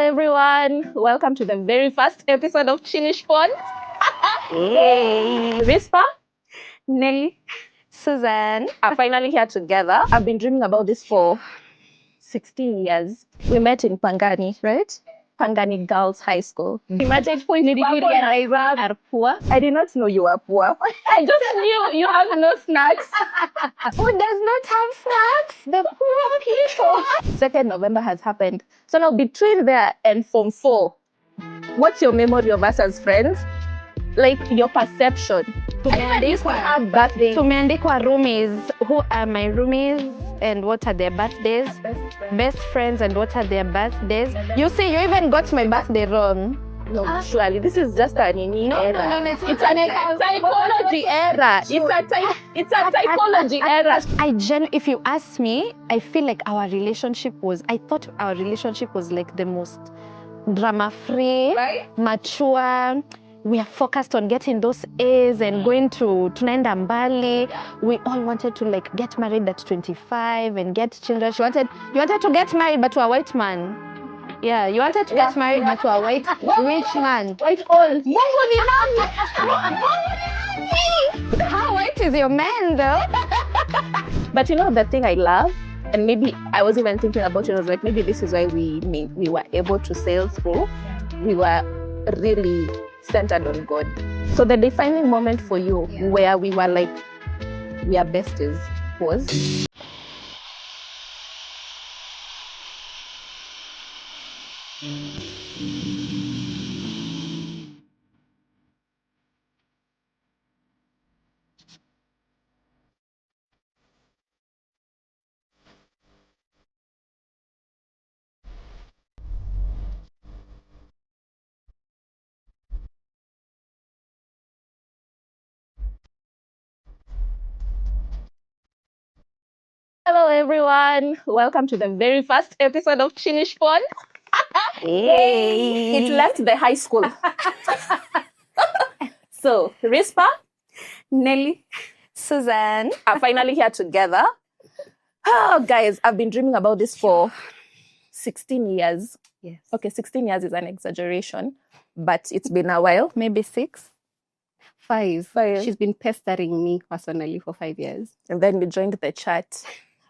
everyone. Welcome to the very first episode of Chilishpon. Rispa, Nelly, Suzanne are finally here together. I've been dreaming about this for 16 years. We met in Pangani, right? Pangani Girls High School. Imagine I did not know you were poor. I just knew you have no snacks. Who does not have snacks? The poor people. 2nd November has happened. So now between there and Form 4, what's your memory of us as friends? Like your perception. Tumeandikwa roomies. Who are my roomies and what are their birthdays? Best friends and what are their birthdays? You see, you even got my birthday wrong. No, surely this is just an error. It's a typology error. It's a typology error. If you ask me, I feel like I thought our relationship was like the most drama-free, right? Mature. We are focused on getting those A's and going to tunaenda mbali. We all wanted to like get married at 25 and get children. You wanted to get married but to a white man. Yeah, you wanted to get married but to a white rich man. White all. How white is your man though? But you know the thing I love, and maybe I was even thinking about it, I was like, maybe this is why we were able to sail through. We were really centered on God. So the defining moment for you where we were like, we are besties was? Hello everyone, welcome to the very first episode of Chilishpon. Hey. It left the high school. So, Rispa, Nelly, Suzanne are finally here together. Oh, guys, I've been dreaming about this for 16 years. Yes. Okay, 16 years is an exaggeration, but it's been a while. Maybe 6. 5. 5. She's been pestering me personally for 5 years. And then we joined the chat.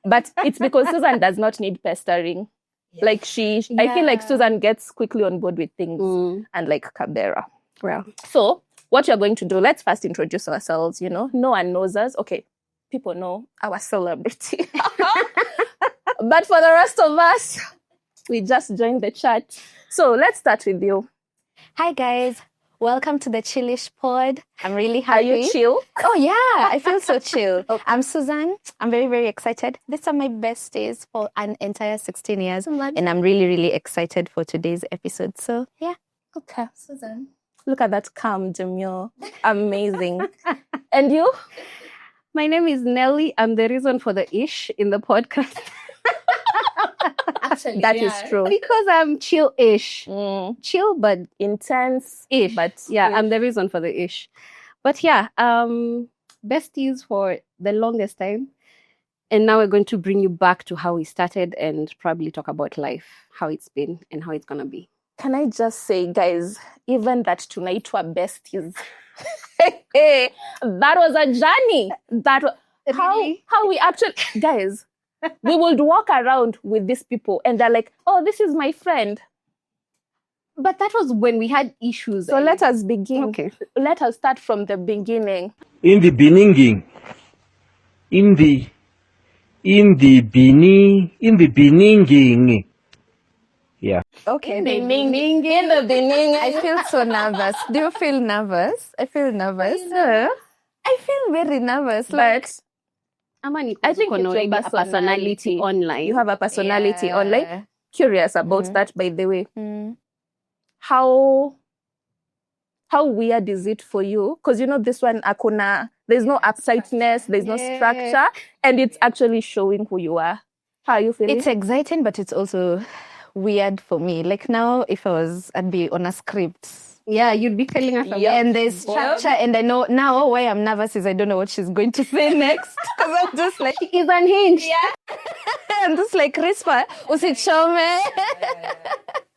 But it's because Susan does not need pestering. Yeah. Like I feel like Susan gets quickly on board with things and like Cabera. Well, so what you're going to do, let's first introduce ourselves, no one knows us. Okay, people know our celebrity. But for the rest of us, we just joined the chat. So let's start with you. Hi guys. Welcome to the Chillish Pod. I'm really happy. Are you chill? Oh yeah, I feel so chill. Okay. I'm Suzanne. I'm very, very excited. These are my best days for an entire 16 years. And I'm really, really excited for today's episode. So yeah. Okay. Suzanne. Look at that calm demure. Amazing. And you? My name is Nelly. I'm the reason for the ish in the podcast. Actually, that is true. Because I'm chill-ish. Chill but intense-ish. But yeah, I'm the reason for the ish. But yeah, besties for the longest time. And now we're going to bring you back to how we started and probably talk about life, how it's been and how it's going to be. Can I just say, guys, even that tonight we're besties. That was a journey. How we actually, guys, we would walk around with these people and they're like, oh, this is my friend. But that was when we had issues. So let us begin. Okay. Let us start from the beginning. In the beginning. Yeah. Okay. In the beginning. I feel so nervous. Do you feel nervous? I feel nervous. I feel very nervous. But I think it's your a personality online. You have a personality online. Curious about that, by the way. How weird is it for you? Because this one, there's no upsightness, there's no structure, and it's actually showing who you are. How are you feeling? It's exciting, but it's also weird for me. Like now, if I'd be on a script. Yeah, you'd be telling us about and there's structure, and I know now why I'm nervous is I don't know what she's going to say next. Because I'm just like, she's unhinged. Yeah. I'm just like, Rispa, usichome.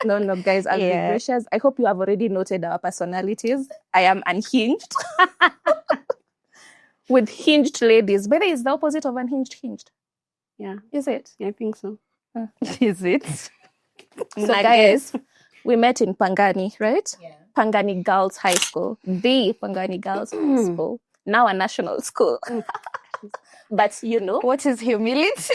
No, guys, as Yeah. gracious, I hope you have already noted our personalities. I am unhinged. With hinged ladies. But is the opposite of unhinged hinged. Yeah, Is it? I think so. Is it? So guys, we met in Pangani, right? Yeah. Pangani Girls High School. The Pangani Girls High School. Now a national school. But you know. What is humility?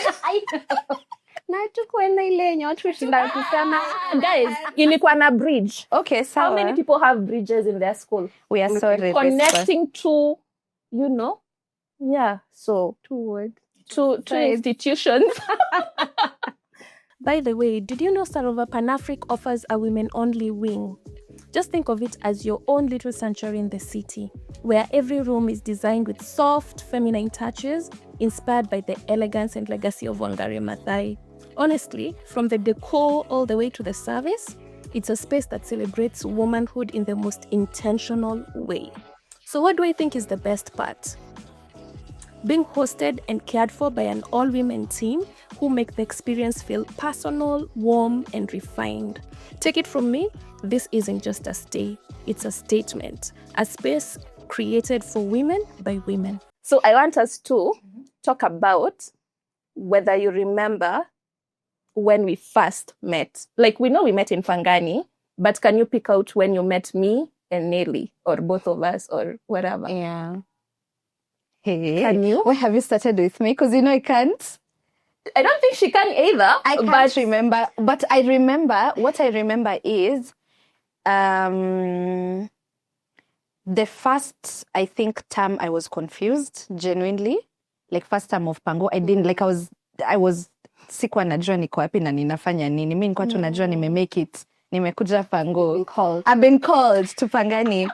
Guys, ilikuwa na bridge. Okay, so how many people have bridges in their school? We are sorry. Connecting to, you know, yeah. So two institutions. By the way, did you know Sarova Pan-Afric offers a women-only wing? Just think of it as your own little sanctuary in the city, where every room is designed with soft, feminine touches, inspired by the elegance and legacy of Wangari Maathai. Honestly, from the decor all the way to the service, it's a space that celebrates womanhood in the most intentional way. So what do I think is the best part? Being hosted and cared for by an all-women team who make the experience feel personal, warm, and refined. Take it from me, this isn't just a stay, it's a statement, a space created for women by women. So I want us to talk about whether you remember when we first met. Like, we know we met in Pangani, but can you pick out when you met me and Nelly, or both of us, or whatever? Yeah. Hey, Can you? Why have you started with me? Because you know I can't. I don't think she can either. I can't remember. But I remember, what I remember is the first, I think, term I was confused, genuinely. Like first term of Pango, I didn't, like I was sikuwa najua niko wapi na ninafanya nini. Mimi nilikuwa tu najua nimemake it. Nimekuja Pango. I've been called to Pangani.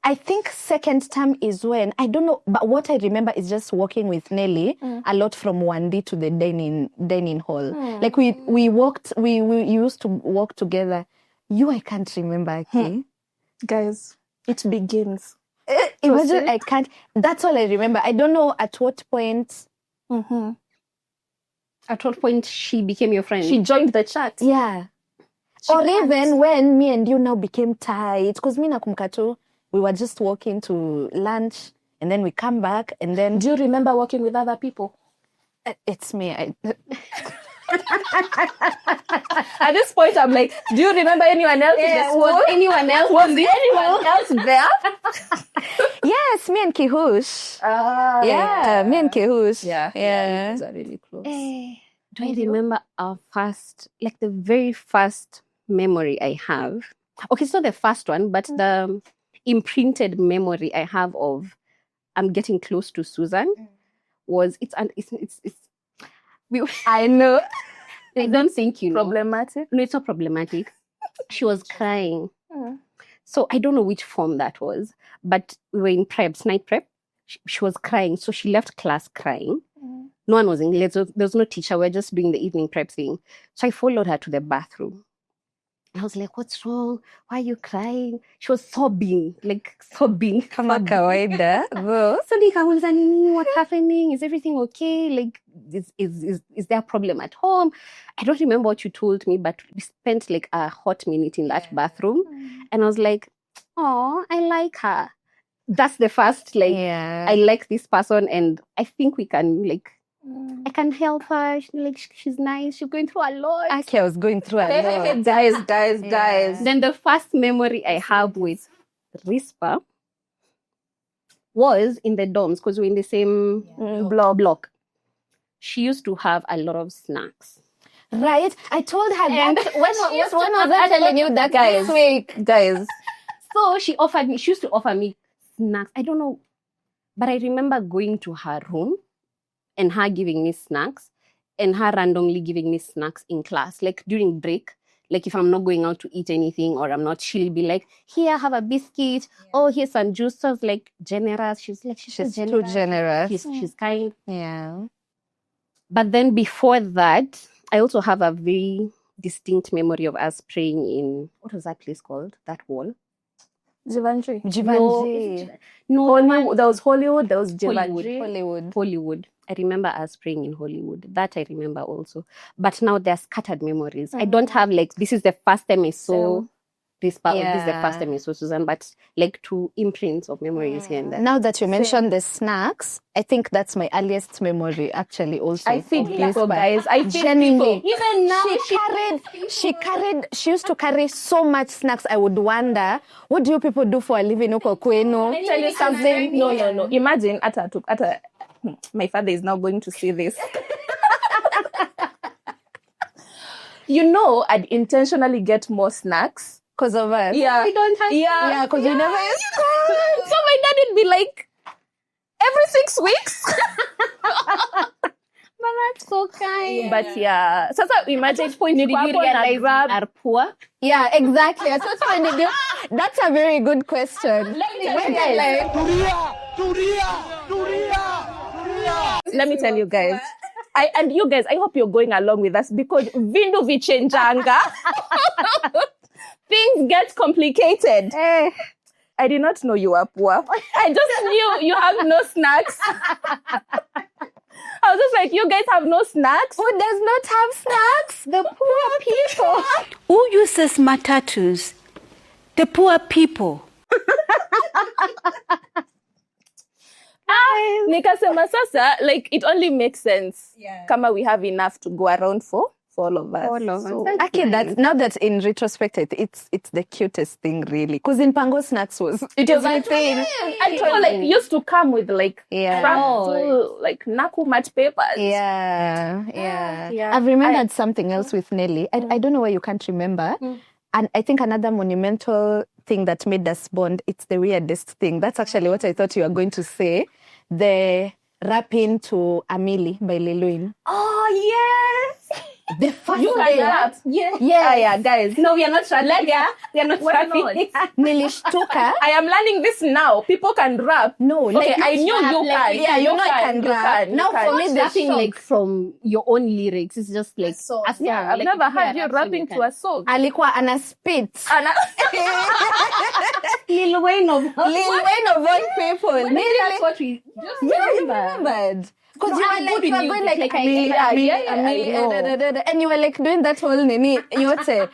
I think second term is when, I don't know, but what I remember is just walking with Nelly a lot from 1D to the dining hall. Like we used to walk together. I can't remember. Okay? Guys, it begins. Imagine I can't. That's all I remember. I don't know at what point. At what point she became your friend? She joined the chat. Yeah. Even when me and you now became tight. Because me na kumkato, we were just walking to lunch and then we come back and then... Do you remember walking with other people? It's me. At this point, I'm like, do you remember anyone else in the school? Was anyone else? Was anyone else there? Yes, me and Kihush. Me and Kihush. Yeah. Those are really close. Do I remember our first, like the very first memory I have? Okay, it's not the first one, but the imprinted memory I have of I'm getting close to Susan was I know. I don't think you know. Problematic? No, it's not problematic. She was crying. So I don't know which form that was, but we were in preps, night prep. She was crying, so she left class crying. No one was in class. There was no teacher. We were just doing the evening prep thing. So I followed her to the bathroom. I was like, what's wrong? Why are you crying? She was sobbing. Kama kawaida. So nikamuuliza nini, what's happening? Is everything okay? Like, is there a problem at home? I don't remember what you told me, but we spent like a hot minute in that bathroom. And I was like, oh, I like her. That's the first, I like this person and I think we can, I can help her. She's nice. She's going through a lot. Actually, I was going through a lot. Guys. Then the first memory I have with Rispa was in the dorms because we're in the same block. She used to have a lot of snacks. Right? I told her that. When was I telling you that this week? Guys. So she used to offer me snacks. I don't know. But I remember going to her room and her giving me snacks and her randomly giving me snacks in class. Like during break, like if I'm not going out to eat anything or I'm not, she'll be like, here, have a biscuit. Oh, here's some juice. So I was like, generous. She's too generous. She's kind. Yeah. But then before that, I also have a very distinct memory of us praying in, what was that place called? That wall? Jivanji. Jivanji. No, Hollywood. There was Hollywood. There was Jivanji. Hollywood. Hollywood. I remember us praying in Hollywood. That I remember also. But now they're scattered memories. I don't have like, this is the first time I saw this part, this is the first time I saw Susan, but like 2 imprints of memories here and there. Now that you mentioned the snacks, I think that's my earliest memory actually also. I feed people, guys. I feed Genuinely. people. Even now, She used to carry so much snacks. I would wonder, what do you people do for a living huko kwenu? Let me tell you something. No. Imagine, my father is now going to see this. I'd intentionally get more snacks. Because of us. Yeah. we don't have. Yeah. Because we never So my dad would be like, every 6 weeks. But that's so kind. But yeah. So imagine Point did you realize we are poor? Yeah, exactly. That's what I did. That's a very good question. Let me tell you guys. And you guys, I hope you're going along with us because vindu vichenjanga. Things get complicated. I did not know you were poor. I just knew you have no snacks. I was just like, you guys have no snacks? Who does not have snacks? The poor people. Who uses matatus? The poor people. Nikasema sasa, like it only makes sense. Kama we have enough to go around for all of us. All of us. So, That's Okay, nice. that's now that in retrospect, it's the cutest thing, really. Because in Pango Snacks was it was my thing. And people like used to come with like Yeah. fractal, like nakumat papers. Yeah. I've remembered something else with Nelly. I don't know why you can't remember. And I think another monumental thing that made us bond, it's the weirdest thing. That's actually what I thought you were going to say. The rapping to Amelie by Leluin. Oh yes. The first You can day. rap. Yes. Yeah, guys. No, we are not rapping. We are not Why rapping. Nilishtuka. I am learning this now. People can rap. No, Okay, like, I knew rap, you like, can. yeah, you know I can you rap. Now you for can. me, the Rapping shock. like from your own lyrics. It's just like a song. Yeah, I've Like, never if you heard are you rap, so rapping you to a song. alikuwa ana spit. And Lil Wayne of Lil Wayne of all people. That's what we just Remembered. Because No, you I'm were good with like, music, like like, I- Amelie, I- Amelie, yeah, Amelie, I know. and you were like doing that whole nini yote.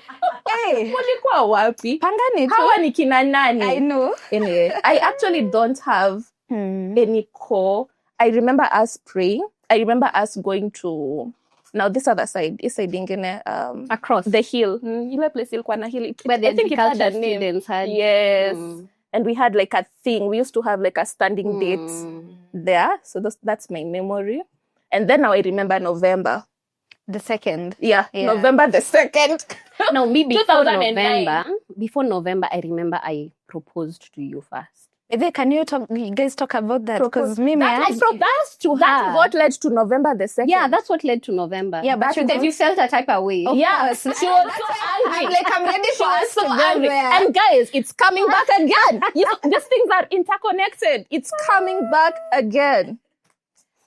Hey, mulikuwa wapi? pangani tu. Hawa ni kina nani? I know. Anyway, I actually don't have any core. I remember us praying. I remember us going to, now this other side, this side ingine, across the hill. Ile place ilikuwa na hill. where the I think it had a agriculture name. students had. Yes. And we had like a thing. We used to have like a standing date there. So that's my memory. And then now I remember November. The second. Yeah. Yeah. November the 2nd. No, me before 2009. November. Before November, I remember I proposed to you first. Can you guys talk about that? Because me, That I proposed to That's her. what led to November the 2nd. Yeah, that's what led to November. Yeah, but you because you felt a type of way. Yeah, she was so angry. I'm like, I'm ready She for was us so to go angry. there. And guys, it's coming back again. These things are interconnected. It's coming back again.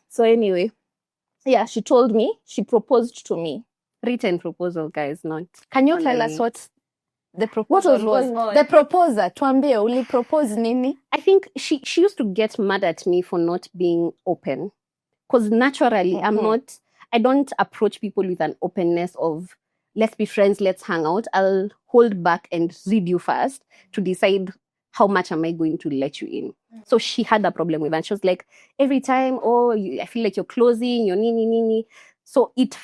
So anyway, yeah, she told me, she proposed to me. Written proposal, guys, not. Can you tell us what the proposal was going on? The proposer, tuambie, uli propose nini? I think she used to get mad at me for not being open. Because naturally, I don't approach people with an openness of, let's be friends, let's hang out. I'll hold back and read you first to decide how much am I going to let you in. So she had a problem with that. She was like, every time, I feel like you're closing, you're nini. So it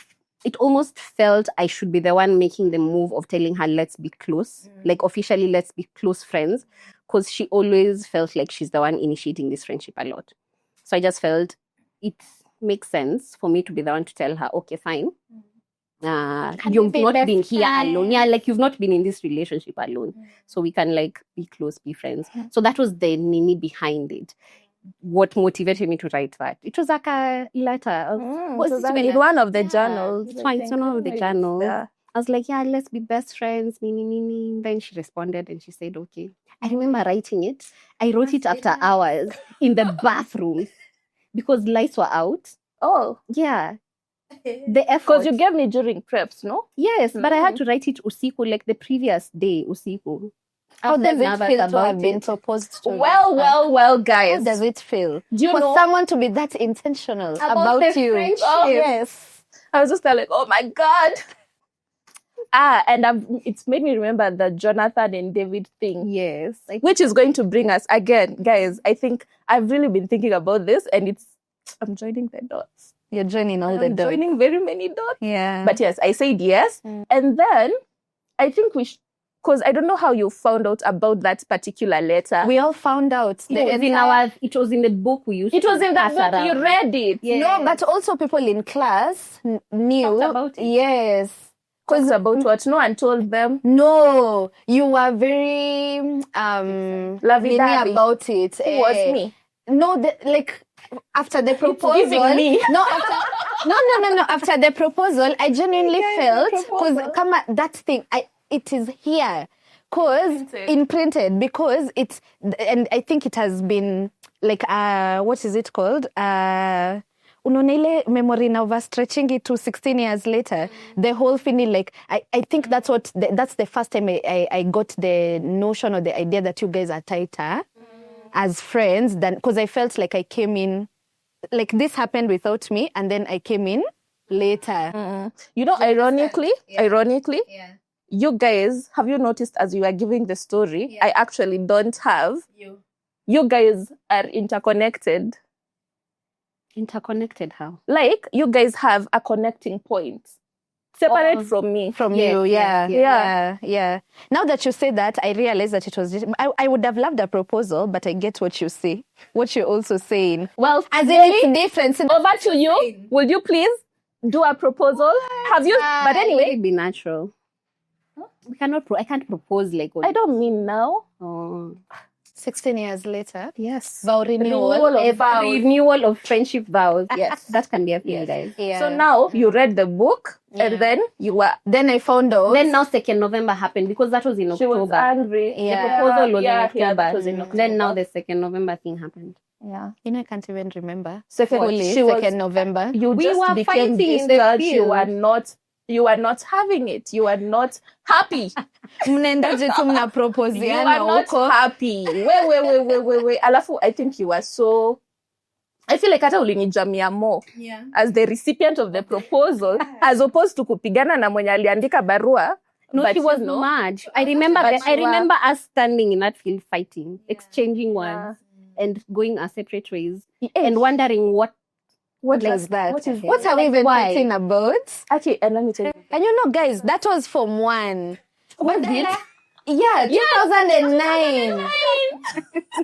almost felt I should be the one making the move of telling her, let's be close. Like officially, let's be close friends. Because she always felt like she's the one initiating this friendship a lot. So I just felt it makes sense for me to be the one to tell her, okay, fine. You've not been here alone. Yeah, like you've not been in this relationship alone. So we can like be close, be friends. So that was the nini behind it. What motivated me to write that? It was like a letter. In one of the journals. It's fine. It's one of the journals. Yeah. I was like, yeah, let's be best friends. Nini. Then she responded and she said, okay. I remember writing it. I wrote it after hours in the bathroom because lights were out. Oh, Yeah. The effort. because you gave me during preps, no? Yes, but I had to write it usiku, like the previous day, usiku. How does it nervous feel to about have been it. proposed to? Well, guys. How does it feel Do you for know someone to be that intentional about the you? friendship? Oh, yes. I was just like, oh my God. And it's made me remember the Jonathan and David thing. Yes. Which is going to bring us again, guys. I think I've really been thinking about this, and I'm joining the dots. You're joining all the I'm dots. joining very many dots. Yeah. But yes, I said yes. And then I think because I don't know how you found out about that particular letter. We all found out. It was in the book we used. It was in pass that book. around. You read it. Yes. No, but also people in class knew. Talked about it. Yes. Because about what? No one told them. No, you were very Lovey-dovey about it. Who was me? No, after the proposal. giving me. No, after the proposal, I genuinely felt because that thing, it is here. Because imprinted, because it's, and I think it has been like what is it called? Unaona ile memory now overstretching it to 16 years later. The whole feeling, like I think that's the first time I got the notion or the idea that you guys are tighter as friends than, because I felt like I came in, like this happened without me, and then I came in later. You know, ironically, you guys, have you noticed as you were giving the story, I actually don't have. You guys are interconnected. Interconnected how? Like, you guys have a connecting point. Separate from me. From you, yeah. Now that you say that, I realize that it was, I would have loved a proposal, but I get what you say, what you're also saying. Well, as in it's different. Over to you. Will you please do a proposal? Have you? But anyway, It'd be natural. I can't propose like what? I don't mean now. Oh. 16 years later. Yes. Vow renewal. Renewal of friendship vows. Yes. That can be a thing, guys. Yeah. So now you read the book, and then you were. Then I found out. Then now 2nd November happened because that was in She October. was angry. The proposal was in October. Yeah, that was in October. Then now the 2nd November thing happened. Yeah. You know, I can't even remember. Fully, 2nd November. You We just were became fighting in the discharged. field. You are not having it. You are not happy. Mnaendaje tu You are mnaproposiana not huko. happy. Wait. Alafu, I think you are so. I feel like hata ulinijamia more as the recipient of the proposal, as opposed to kupigana na mwenye aliandika barua. No, But she was you know, mad. I remember. But I you were- remember us standing in that field fighting, exchanging words, and going our separate ways, and wondering what Was that? What is What are we even Why? fighting about? Okay, and let me tell you. And you know, guys, that was Form 1. Was it? Yeah, 2009.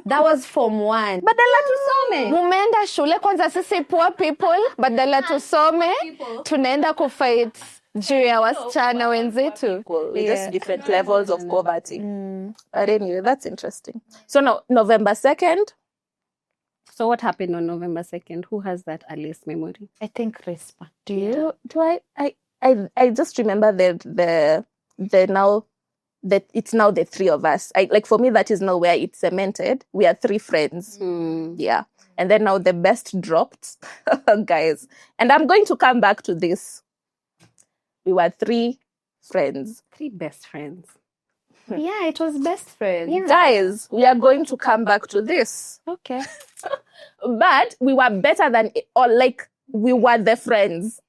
That was Form 1. Badala tusome. Mumeenda shule kwanza, sisi poor people, badala tusome, tunaenda kufight juu ya wasichana wenzetu. With just different levels of poverty. But anyway, that's interesting. So now, November 2nd. So what happened on November 2nd? Who has that earliest memory? I think Rispa. Do you? Do I just remember the now that it's now the three of us. Like for me, that is now where it's cemented. We are 3 friends. Yeah. And then now the best dropped, guys. And I'm going to come back to this. We were 3 friends. 3 best friends. Yeah, it was best friend. Yeah. Guys, we are going to come back to this. Okay. But we were better than, or like, we were the friends.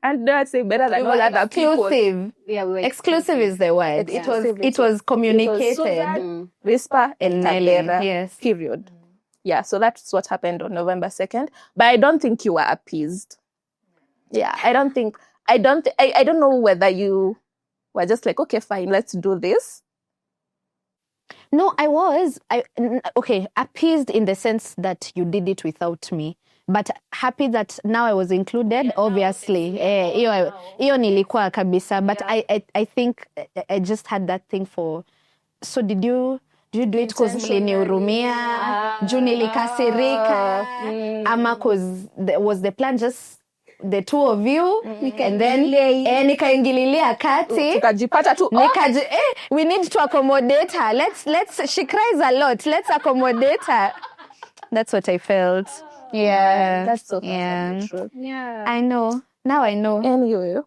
And don't say better than all other people. Exclusive. Yeah, we were Exclusive is the word. Exclusive. It was communicated. Susan, Rispa, and Nelly, Tabera. yes. Period. Yeah, so that's what happened on November 2nd. But I don't think you were appeased. Yeah, I don't know whether you were just like, okay, fine, let's do this. No, I was. Appeased in the sense that you did it without me. But happy that now I was included, obviously. Hiyo nilikuwa kabisa. But I think I just had that thing for... So did you do it because mlinihurumia? Juu nilikasirika? Ama because was the plan just the 2 of you? And then nikaingililia kati. Tukajipata tu. We need to accommodate her. She cries a lot. Let's accommodate her. That's what I felt. Yeah. That's so true. Yeah. I know. Now I know. Anyway,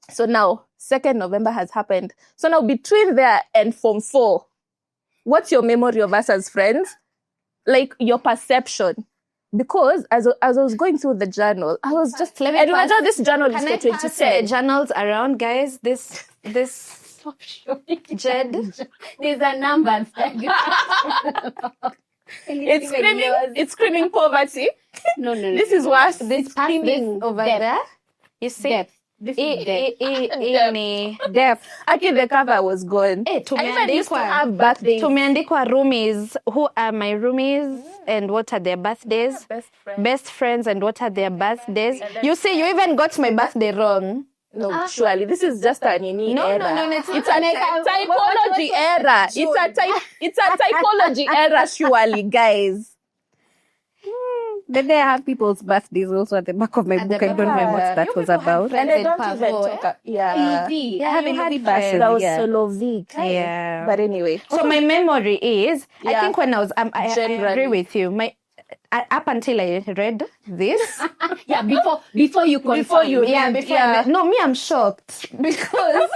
so now 2nd November has happened. So now between there and Form 4, what's your memory of us as friends? Like your perception. Because as I was going through the journal, I was just Let me and pass- imagine this journal is Can for I pass the 2010. journals around, guys? This Jed. These are numbers. It's screaming poverty. No. This is worse. This pass this over depth. there. You see? Depth. This is depth. Depth. Actually, the cover was gone. Hey, I even used to have birthdays. tumeandikwa roomies. Who are my roomies and what are their birthdays? Best friends and what are their birthdays? You see, you even got my birthday wrong. No, surely this is just an No, error. it's It's a typology error. It's a typology error, surely, guys. Then I have people's birthdays also at the back of my book. I don't remember what that was about. And I don't even talk. Yeah. Yeah, we had friends. That was Yeah. solo Vic. Yeah. But anyway. So my memory is, I Yeah. think when I was, I Generally. agree with you. Up until I read this, Yeah, before you Before you no, me, I'm shocked because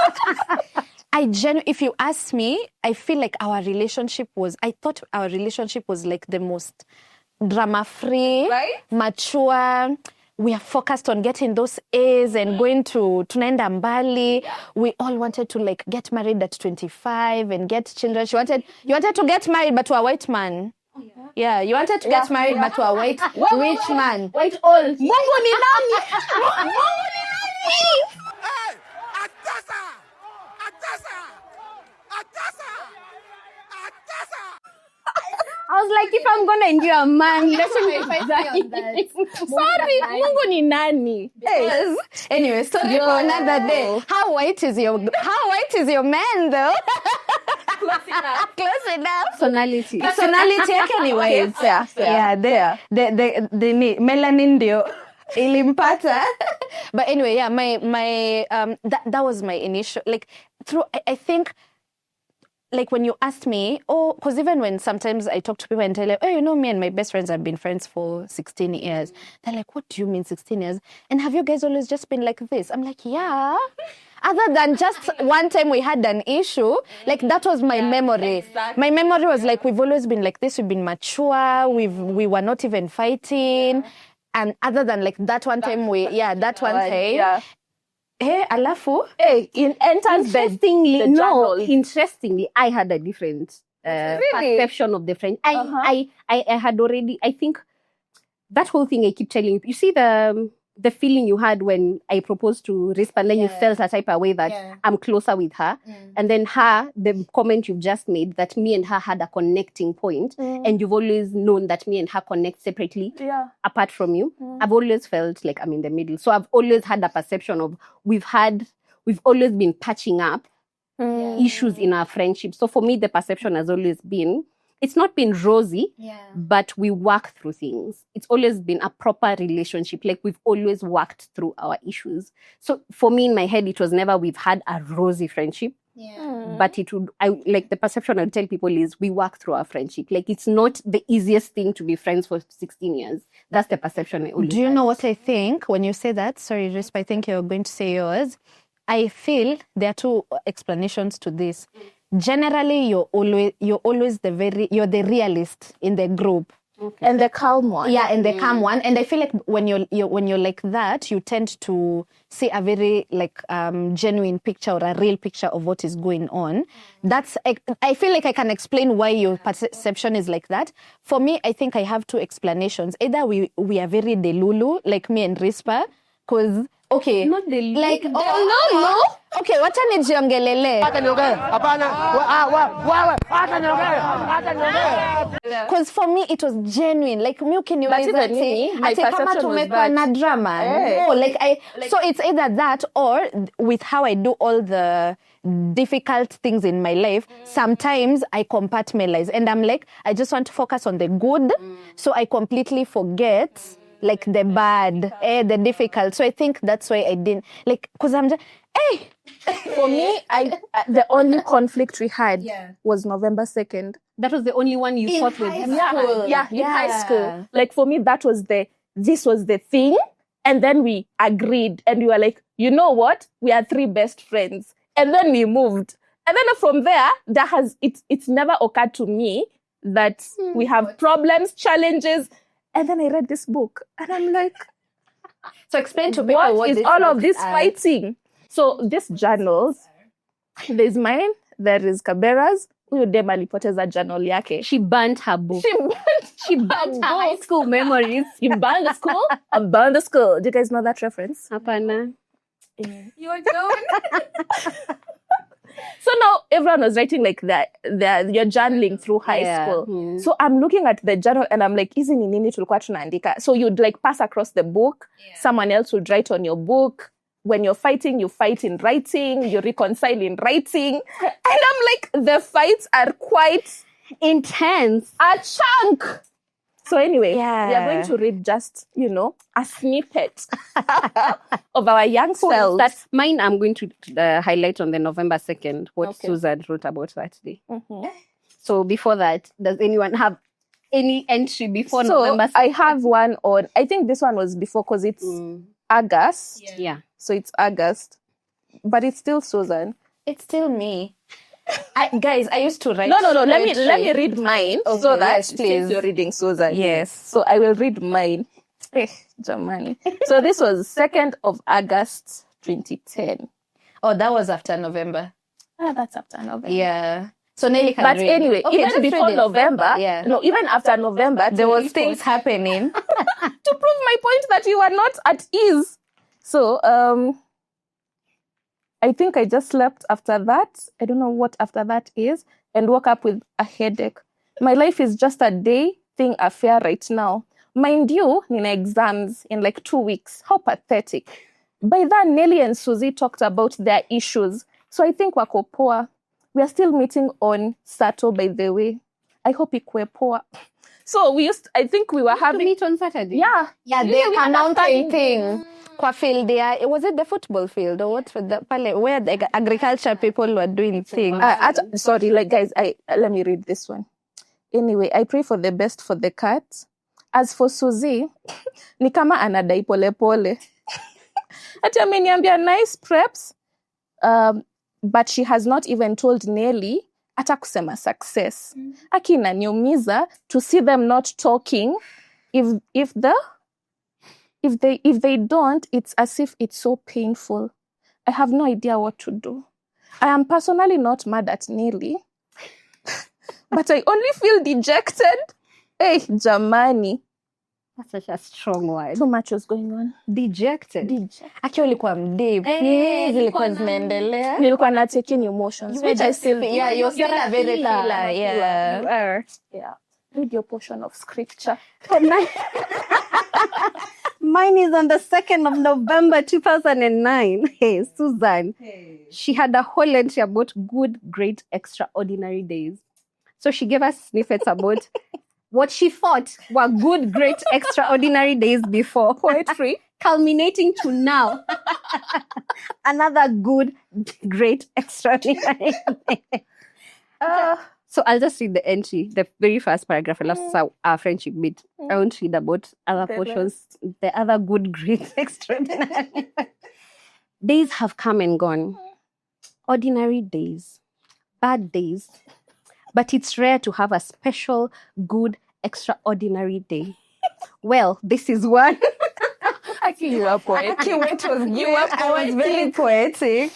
if you ask me, I feel like I thought our relationship was like the most drama-free, Right? mature. We are focused on getting those A's and going to tunaenda mbali. We all wanted to like get married at 25 and get children. You wanted to get married, but to a white man. Yeah, you wanted to get married, but to a white rich man. White old. Mungu ni nani? I was like, if I'm gonna endure a man, let me Sorry, Mungu ni nani? Yes. Anyway, story for another day. How white is your man though? Close enough. personality. Personality yake ni white. Fair. Yeah, the melanin ndio ilimpata. But anyway, yeah, my that was my initial, like, I think, like, when you asked me, because even when sometimes I talk to people and tell them, you know, me and my best friends have been friends for 16 years. They're like, what do you mean 16 years? And have you guys always just been like this? I'm like, yeah. Other than just one time we had an issue, like, that was my memory. Exactly. My memory was like, we've always been like this. We've been mature. We were not even fighting. And other than like that one time Yeah. Hey, alafu. Hey, it enters Interestingly, the no. journal. Interestingly, I had a different perception of the friend. I had already. I think that whole thing I keep telling you. You see the feeling you had when I proposed to Rispa, and then you felt a type of way that I'm closer with her, and then the comment you've just made that me and her had a connecting point, and you've always known that me and her connect separately, apart from you. I've always felt like I'm in the middle. So I've always had a perception of we've always been patching up issues in our friendship. So for me, the perception has always been, it's not been rosy, but we work through things. It's always been a proper relationship. Like, we've always worked through our issues. So for me, in my head, it was never we've had a rosy friendship. But the perception I'd tell people is we work through our friendship. Like, it's not the easiest thing to be friends for 16 years. That's the perception I always Do you had. know what I think when you say that? Sorry, Rispa, I think you're going to say yours. I feel there are two explanations to this. Generally, you're always the realist in the group. Okay. And the calm one. Yeah, and the calm one. And I feel like when you're like that, you tend to see a very like genuine picture or a real picture of what is going on. I feel like I can explain why your perception is like that. For me, I think I have two explanations. Either we are very delulu, like me and Rispa, because okay, Not the like no. Okay, wacha nijiongelele. Because for me it was genuine. Like, me ukiniuliza my ati kama perception was tumekuwa bad. na drama. No, so it's either that or with how I do all the difficult things in my life, sometimes I compartmentalize and I'm like, I just want to focus on the good, so I completely forget like the bad, the difficult. So I think that's why I didn't like, because I'm just, For me, the only conflict we had was November 2nd. That was the only one you fought with. In high school. Like, for me, this was the thing. And then we agreed and we were like, you know what? We are 3 best friends. And then we moved. And then from there, it's never occurred to me that we have problems, challenges. And then I read this book and I'm like, So explain to people what what is this all of book this is. fighting? So these journals, there's mine, there is Kabera's. Huyu dem alipoteza journal yake. She burnt her book. She burnt Her high school memories. You burned the school? I burned the school. Do you guys know that reference? Hapana. You're going. So now everyone was writing like that. You're journaling through high Yeah. school. Mm. So I'm looking at the journal and I'm like, hizi ni nini tulikuwa tunaandika? So you'd like pass across the book. Someone else would write on your book. When you're fighting, you fight in writing. You reconcile in writing. And I'm like, the fights are quite Intense. a chunk. So anyway, we Yeah. are going to read just, a snippet of our young selves. That's mine. I'm going to highlight on the November 2nd what Okay. Susan wrote about that day. Mhm. So before that, does anyone have any entry before So November 2nd? I have one on, I think this one was before because it's August. Yeah. So it's August. But it's still Susan. It's still me. Guys, I used to write. No. Let me poetry. read mine so Okay, that yes, please. since you're reading Susan. Yes. So I will read mine. Jamani. So this was 2nd of August 2010. Oh, that was after November. That's after November. Yeah. So Nelly can But read. anyway, Okay, even just before read it. November, Yeah. no, even after November, There to was read things happening. to prove my point that you are not at ease. So, I think I just slept after that. I don't know what after that is, and woke up with a headache. My life is just a day thing affair right now. Mind you, nina exams in like 2 weeks. How pathetic. By then, Nelly and Susie talked about their issues. So I think wako poa. We are still meeting on Sato, by the way. I hope ikwe poa. So I think we were To having, meet on Saturday. yeah. Yeah, Yeah, the we had a mountain study. thing. Kwa field there, was it the football field or what? Where the agriculture people were doing things. Sorry, like guys, let me read this one. Anyway, I pray for the best for the cat. As for Suzy, ni kama anadai pole pole. Ati ameniambia nice preps, but she has not even told Nelly hata kusema success. Aki inaniumiza to see them not talking. If they don't, it's as if it's so painful. I have no idea what to do. I am personally not mad at Nelly, but I only feel dejected. Hey, jamani. That's such a strong word. Too much was going on. Dejected. Actually, ulikuwa mdeep. Zilikuwa zimeendelea. Nilikuwa na taking emotions, which I still do. Yeah, you're still a very feeler. Yeah. You are. Yeah. Read your portion of scripture. Mine is on the 2nd of November 2009. Hey, Susan. She had a whole entry about good, great, extraordinary days. So she gave us snippets about what she thought were good, great, extraordinary days before. Poetry. Culminating to now. Another good, great, extraordinary day. So I'll just read the entry, the very first paragraph. I love our friendship bit. I won't read about other portions, the other good, great, extraordinary. Days have come and gone. Ordinary days. Bad days. But it's rare to have a special, good, extraordinary day. Well, this is one. Aki, you are poetic. You were very poetic.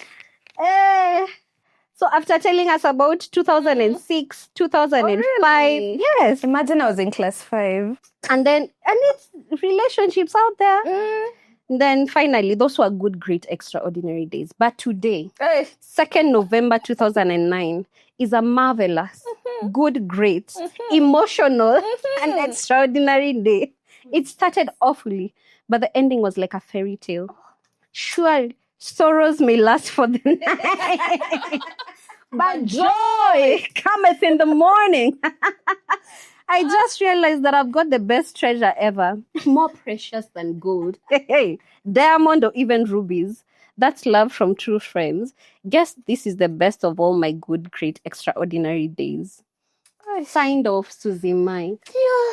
So after telling us about 2006, 2005, yes, Imagine I was in class 5. and it's relationships out there. Then finally, those were good, great, extraordinary days. But today, Hey. 2nd November 2009, is a marvelous, good, great, emotional, and extraordinary day. It started awfully, but the ending was like a fairy tale. Sure, sorrows may last for the night, but joy cometh in the morning. I just realized that I've got the best treasure ever, more precious than gold, diamond, or even rubies. That's love from true friends. Guess this is the best of all my good, great, extraordinary days. Signed off, Susie Mike.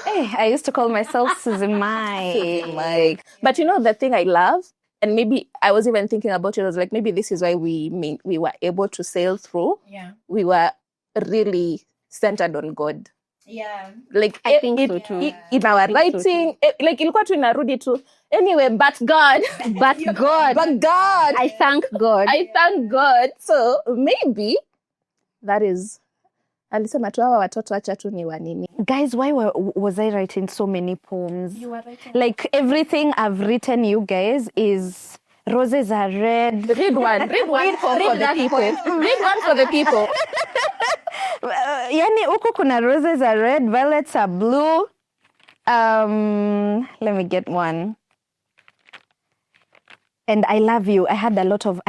Hey, I used to call myself Susie Mai. But you know the thing I love? and maybe I was even thinking about it. I was like, maybe this is why we were able to sail through. Yeah. We were really centered on God. Yeah. Like I think so too. In our writing, like ilikuwa tu inarudi tu. Anyway, but God. But God. But God. I thank God. I thank God. So maybe that is. Alisema tu hawa watoto acha tu ni wanini. Guys, why was I writing so many poems? You were writing. Like everything I've written, you guys, is roses are red. Read one for the people. Read one for the people. Yani huku kuna roses are red, violets are blue. Let me get one. And I love you. I had a lot of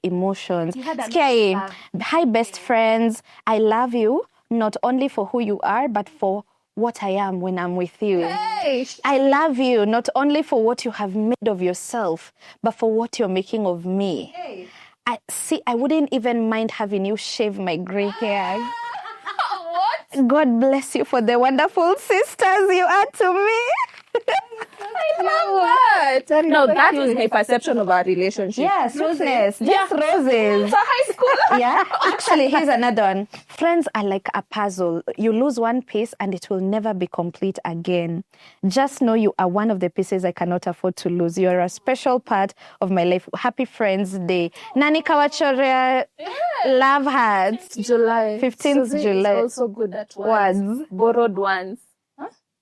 emotions. Scary. Hi, best friends. I love you, not only for who you are, but for what I am when I'm with you. Hey. I love you, not only for what you have made of yourself, but for what you're making of me. Hey. I wouldn't even mind having you shave my gray hair. What? God bless you for the wonderful sisters you are to me. I love that. No, that was my perception of our relationship. Yeah, sweetness. Just roses. It's a high school. Yeah. Actually, here's another one. Friends are like a puzzle. You lose one piece and it will never be complete again. Just know you are one of the pieces I cannot afford to lose. You are a special part of my life. Happy Friends Day. Nani Kawachorea, love hearts. July. 15th Suzy July. is also good at words. Borrowed ones.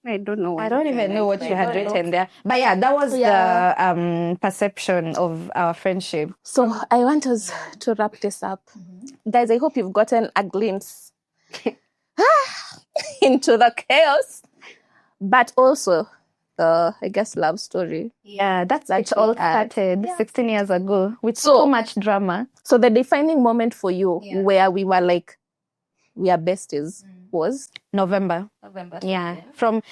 I don't know. I don't even know what you had written there. But yeah, that was the perception of our friendship. So I want us to wrap this up. Guys, I hope you've gotten a glimpse into the chaos, but also the, I guess, love story. Yeah, it all started 16 years ago with so much drama. So the defining moment for you where we were like, we are besties was? November. Yeah. From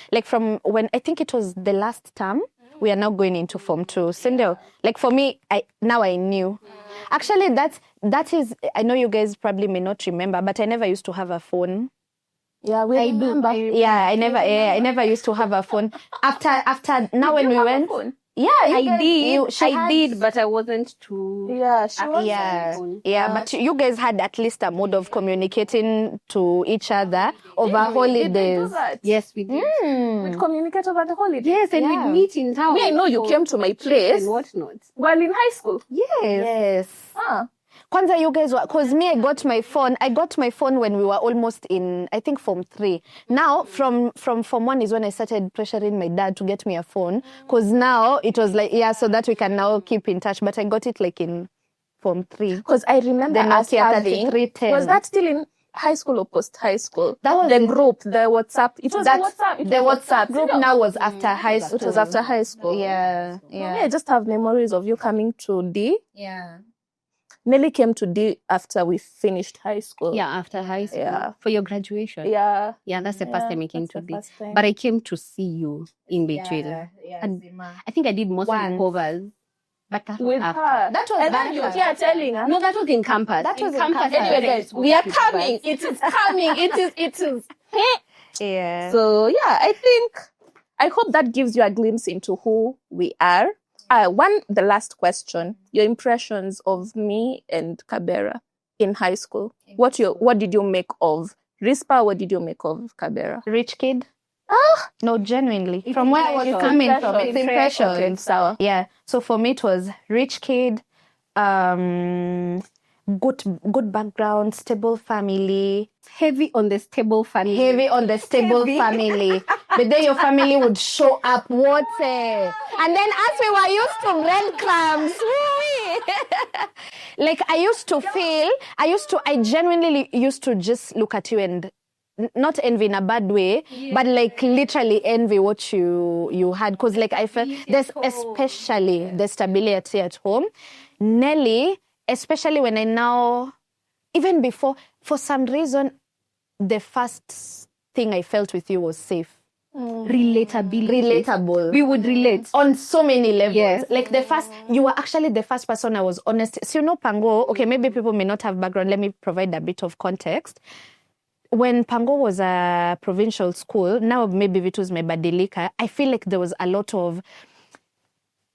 when I think it was the last term, we are now going into Form 2. Sindio, like for me, I knew. Actually, that is, I know you guys probably may not remember, but I never used to have a phone. Yeah, I remember. I never used to have a phone. After now when we went. Phone? Yeah, I did, but I wasn't too. Yeah, she was. Yeah, but you guys had at least a mode of communicating to each other over holidays. Did we do that? Yes, we did. We'd communicate over the holidays. Yes, and we'd meet in town. Me, I know you came to my place. And whatnot. While in high school. Yes. Kwanza, you guys were, because me, I got my phone when we were almost in, I think, Form 3. Now, from Form 1 is when I started pressuring my dad to get me a phone, because now it was like, so that we can now keep in touch. But I got it like in Form 3. Because I remember us having, 3310. Was that still in high school or post-high school? That was the group, the WhatsApp. The WhatsApp group now was after high school. It was after high school. Yeah. I just have memories of you coming to D. Yeah. Nelly came to D after we finished high school. Yeah, after high school. Yeah. For your graduation. Yeah. Yeah, that's the first time I came to D. D. But I came to see you in between. And I think I did most of the covers. But that with was after. her. That was and then you were here telling her. No, that was in campus. That was in campus. Anyway, guys, we are coming. It is coming. It is. Yeah. So, I hope that gives you a glimpse into who we are. The last question, your impressions of me and Kabera in high school. What did you make of Rispa? What did you make of Kabera? Rich kid? No, genuinely. From where I was coming from, it's impressions. Okay, sour. Yeah. So for me, it was rich kid, good background, stable family. Heavy on the stable family. Family. But then your family would show up, what? And then as we were used to breadcrumbs, like I genuinely used to just look at you and not envy in a bad way, but like literally envy what you had. Because like I felt there's especially the stability at home. Nelly, especially when I now, even before, for some reason, the first thing I felt with you was safe. Relatable. We would relate. On so many levels. Yes. Like you were actually the first person I was honest. So Pango, okay, maybe people may not have background. Let me provide a bit of context. When Pango was a provincial school, now maybe Vitus Mebadilika, I feel like there was a lot of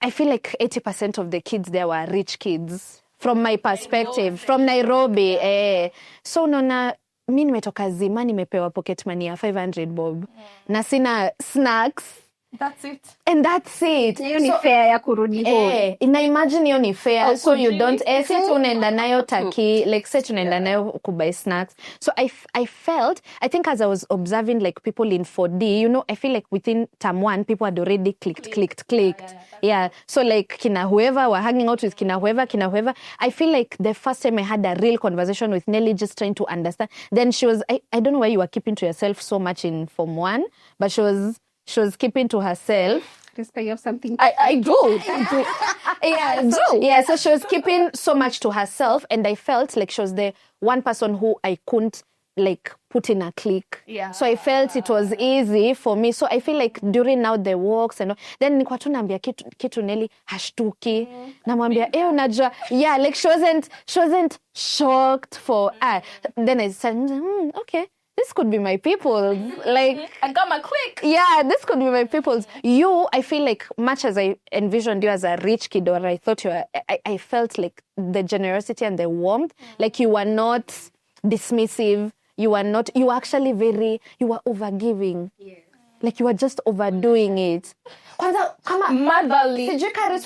I feel like 80% of the kids there were rich kids from my perspective, from Nairobi. So nona mi nimetoka Zima, nimepewa pocket money ya 500 bob. Na sina snacks. That's it. And that's it. Hiyo ni fare ya kurudi home. Ina imagine hiyo ni fare. So you don't, si tunaenda nayo taki, like say tunaenda nayo kubuy snacks. So I felt, I think as I was observing like people in 4D, you know, I feel like within term 1, people had already clicked. Yeah. So like kina whoever were hanging out with kina whoever. I feel like the first time I had a real conversation with Nelly, just trying to understand. Then she was, I don't know why you were keeping to yourself so much in Form 1, but she was keeping to herself. Jessica, you have something? I do. Yeah, so she was keeping so much to herself, and I felt like she was the one person who I couldn't like put in a clique. Yeah. So I felt it was easy for me. So I feel like during now the walks and all, then nilikuwa tu naambia kitu Nelly hashtuki. Namwambia unajua, yeah, like she wasn't shocked for then I said, okay. This could be my people. Like, I got my clique. Yeah, this could be my people's. You, I feel like much as I envisioned you as a rich kid, or I thought you were, I felt like the generosity and the warmth. Like you were not dismissive. You were actually you were overgiving. Yeah. Like you were just overdoing it. Motherly. This chick has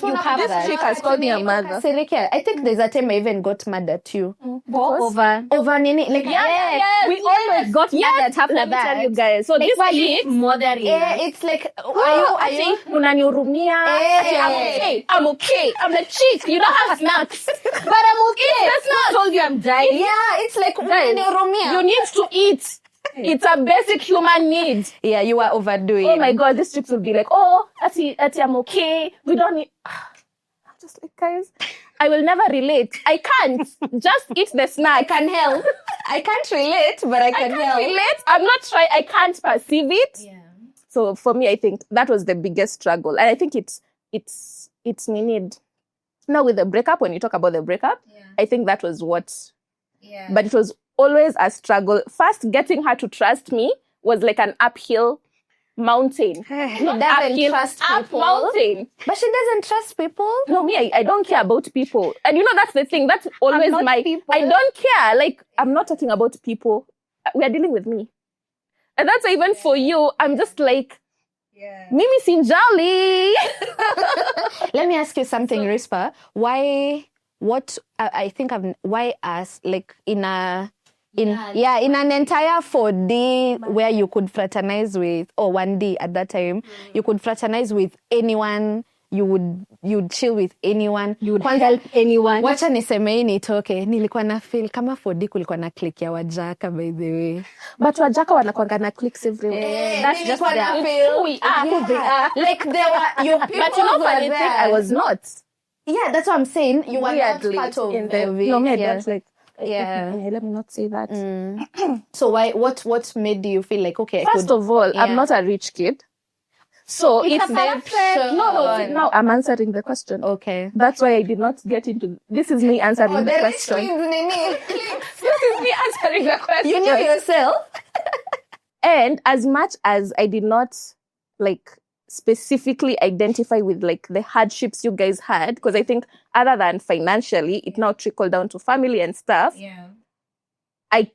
called me a mother. I think there's a time I even got mad at you. Over nini? Like, we always got mad at half Let me tell you guys. So like, this is mothering. It's like, are you? Unanihurumia. I'm okay. I'm the chick. You don't have snacks. But I'm okay. That's not. I told you I'm dying. Yeah, it's like, You need to eat. It's a basic human need. Yeah, you are overdoing. Oh my God, these chicks will be like, Ati, I'm okay. We don't need... I'm just like, guys, I will never relate. I can't. Just eat the snack. I can help. I can't relate, but I can help. Relate. I'm not trying. I can't perceive it. Yeah. So for me, I think that was the biggest struggle. And I think it's needed. Now with the breakup, when you talk about the breakup, I think that was what... Yeah. But it was always a struggle. First, getting her to trust me was like an uphill mountain. She doesn't trust people. Mountain. But she doesn't trust people. No, me, I don't care about people. And you know, that's the thing. That's always people. I don't care. Like, I'm not talking about people. We are dealing with me. And that's why even for you, I'm just like, Mimi Sinjali. Let me ask you something, Rispa. Why us, like in an entire 4D where you could fraternize with, or 1D at that time, you could fraternize with anyone, you'd chill with anyone. You would help anyone. Wacha niseme nitoke, nilikuwa na feel kama 4D kulikuwa na click ya wajaka, by the way. But wajaka wanakuanga na clicks everywhere. That's just their feel. We are. Like there were, you people but you know funny thing, I was not. Yeah, that's what I'm saying. You were not part of the no, that's like, yeah. Let me not say that. So what made you feel like, okay, first of all, I'm not a rich kid. So it's no, I'm answering the question. Okay. That's why I did not get into, this is me answering the question. This is me answering the question. You knew yourself. And as much as I did not like specifically identify with like the hardships you guys had, because I think other than financially, it now trickled down to family and stuff. Yeah. I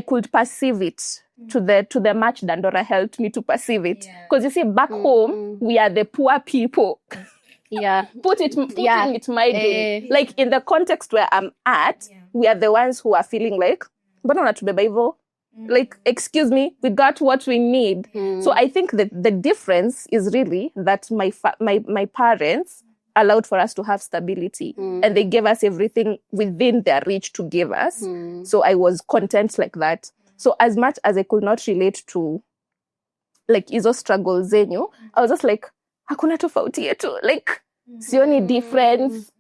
could perceive it to the match Dandora helped me to perceive it. Because you see, back home, we are the poor people. Yeah. Putting it mildly. Like in the context where I'm at, we are the ones who are feeling like, mbona unatubeba hivyo? Like, excuse me, we got what we need. So I think that the difference is really that my parents allowed for us to have stability, and they gave us everything within their reach to give us. So I was content like that. So as much as I could not relate to like hizo struggles zenyu, I was just like, hakuna tofauti yetu. Like, sioni difference.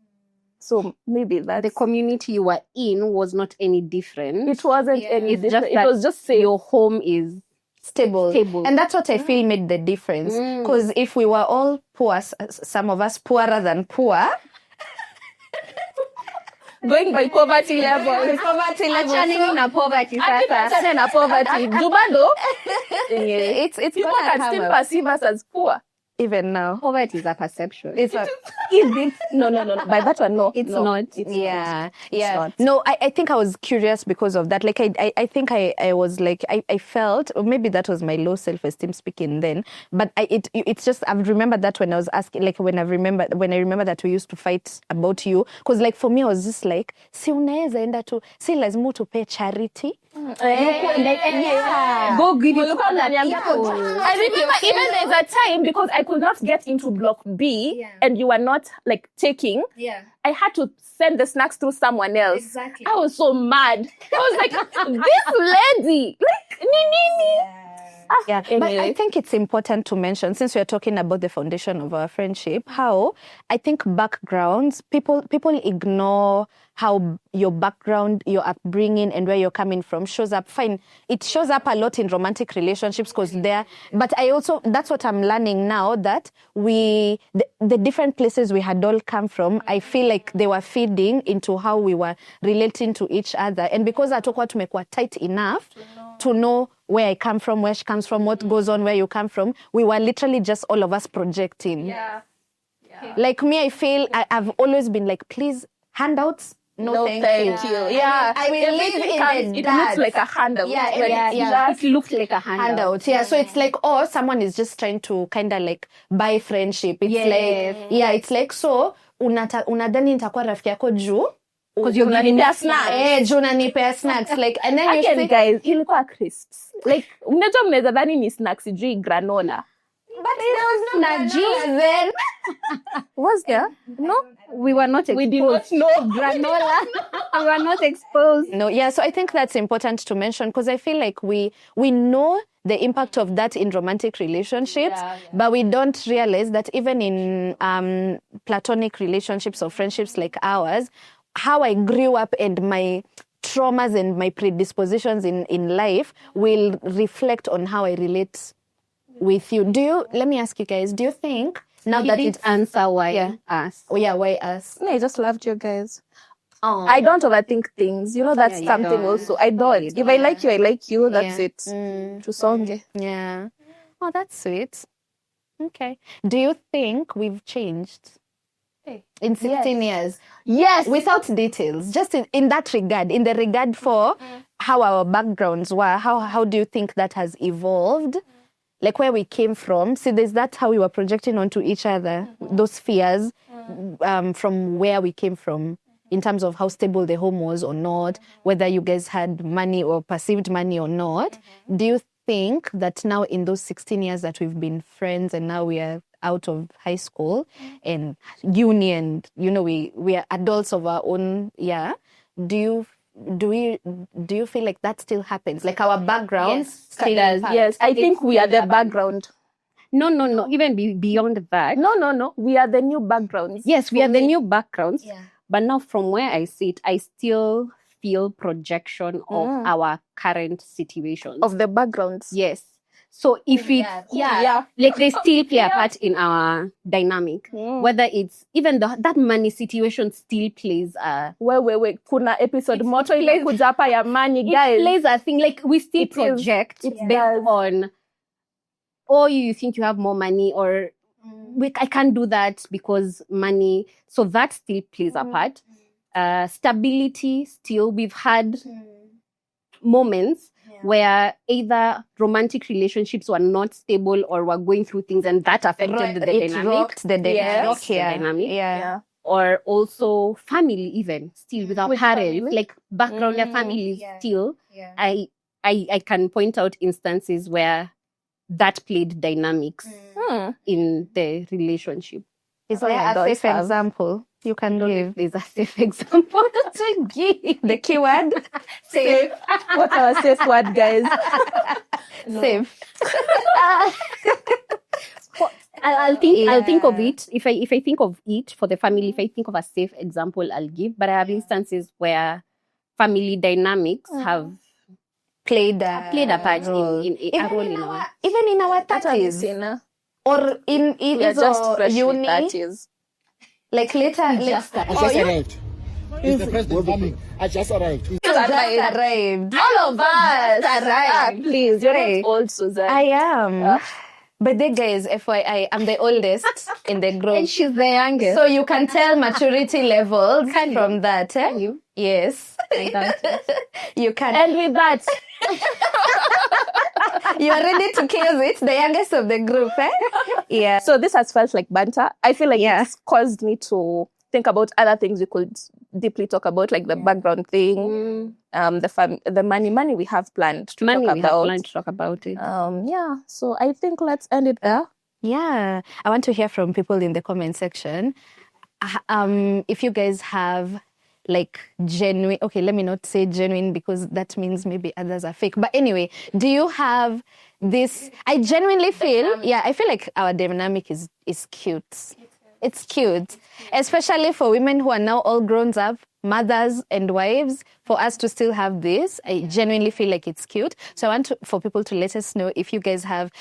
So maybe that the community you were in was not any different. It wasn't any different. It was just saying your home is stable. And that's what I feel made the difference. Because if we were all poor, some of us poorer than poor, going by poverty level. Turning na poverty sasa. Na poverty. Jubado. it's People gonna can come still up. perceive us as poor. even now? Poverty is a perception. It's a, No. By that one, no. It's no. not. yeah. not. No, I think I was curious because of that. Like I think I was like I felt, or maybe that was my low self-esteem speaking then. But it's just I've remembered that when I was asking, like when I remember that we used to fight about you, because like for me I was just like, si unaweza enda tu, si lazima tupe charity. Go give it to other people. I remember even there's a time because I could not get into block B and you were not like taking. Yeah. I had to send the snacks to someone else. Exactly. I was so mad. I was like, this lady, like, ni. Yeah, but I think it's important to mention, since we're talking about the foundation of our friendship, how I think backgrounds, people ignore how your background, your upbringing, and where you're coming from shows up. Fine, it shows up a lot in romantic relationships because but I also, that's what I'm learning now, that the different places we had all come from, I feel like they were feeding into how we were relating to each other. And because hatukuwa tumekuwa tight enough to know where I come from, where she comes from, what goes on, where you come from, we were literally just all of us projecting. Yeah. Like me, I feel I've always been like, please, handouts. No, thank you. Yeah. I will live in the it dark. looks like a handout. It looks like a handout. Yeah, so it's like, oh, someone is just trying to kind of like buy friendship. It's it's like, so unadhani nitakuwa rafiki yako juu because you're giving me snacks. Juu unanipea snacks, like, and then you see, guys, ilikuwa crisps. Like, mnaweza dhani ni snacks sijui granola. but there was no granola then. Was there? No. We were not exposed. We did not know granola. We were not exposed. No, yeah, so I think that's important to mention, because I feel like we know the impact of that in romantic relationships, but we don't realize that even in platonic relationships or friendships like ours, how I grew up and my traumas and my predispositions in life will reflect on how I relate with you. Let me ask you guys, do you think now that it's answer why us? Oh yeah, why us? No, I just loved you guys. Oh. I don't overthink things. You know, that's something don't. Also. I don't. If I like you, I like you. That's it. Tusonge. Yeah. Oh, that's sweet. Okay. Do you think we've changed in 16 years? Yes. Without details, just in that regard, in the regard for how our backgrounds were, how do you think that has evolved? Like where we came from. See, there's that how we were projecting onto each other, those fears from where we came from, in terms of how stable the home was or not, whether you guys had money or perceived money or not. Do you think that now in those 16 years that we've been friends and now we are out of high school and uni and, you know, we are adults of our own, do you feel like that still happens? Like our backgrounds still impact? Yes, I think we are the background. No. Even beyond that. No. We are the new backgrounds. Yes, we are the new backgrounds. Yeah. But now from where I sit, I still feel projection of our current situations. Of the backgrounds. Yes. So if like they still play a part in our dynamic. Whether it's even that money situation still plays a... Wait. Kuna episode moto ile kujapa ya money, guys. It plays a thing, like we still project based on, oh, you think you have more money, or I can't do that because money. So that still plays a part. Stability still, we've had moments where either romantic relationships were not stable or were going through things, and that affected the dynamic. Rocked the dynamic. Yeah. Or also family, even still with our parents, like background their families still. I can point out instances where that played dynamics in the relationship. Is there a safe example you can give? There's a safe example to give. The keyword? Safe. What's our safe word, guys? Safe. I'll think of it. If I think of it for the family, if I think of a safe example, I'll give. But I have instances where family dynamics have played a part in our... Even in our 30s. Or in just fresh uni. 30s. Like later. I just arrived. It's the president coming. I just arrived. Arrived. All of us arrived. Please, you're not old, Susan. I am. But the guys, FYI, I'm the oldest in the group. And she's the youngest. So you can tell maturity levels from that. Eh? Can you? Yes. I doubt it. You can. And with that, You are ready to close it, the youngest of the group, eh? Yeah. so this has felt like banter. I feel like it's caused me to think about other things we could deeply talk about, like the background thing, the money we have planned to talk about. Yeah. So I think let's end it there. Yeah. I want to hear from people in the comment section. If you guys have like genuine, okay, let me not say genuine because that means maybe others are fake. But anyway, do you have this? I genuinely feel, I feel like our dynamic is cute. It's cute, especially for women who are now all grown up, mothers and wives, for us to still have this. I genuinely feel like it's cute. So I want for people to let us know if you guys have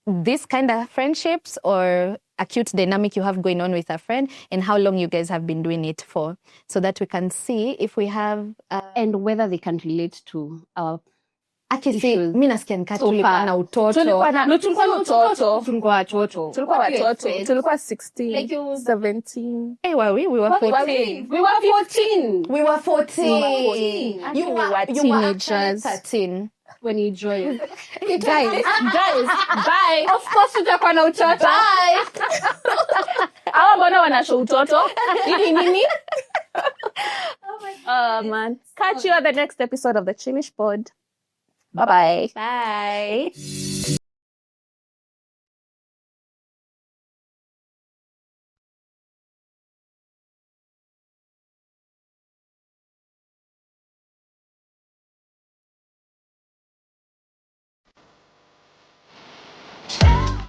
this kind of friendships or a cute dynamic you have going on with a friend and how long you guys have been doing it for, so that we can see if we have... and whether they can relate to our issues. Mimi nasikia nikati tulikuwa na utoto. Tulikuwa na utoto. Tulikuwa watoto. Tulikuwa 16, 17. Hey, were we? We were 14. We were 14. We were 14. You were teenagers. 13. When you joined. Guys, bye. Of course tutakuwa na utoto. Bye. Hawa mbona wanashow utoto? Nini? Oh man. Catch you at the next episode of the Chilish Pod. Bye-bye. Bye.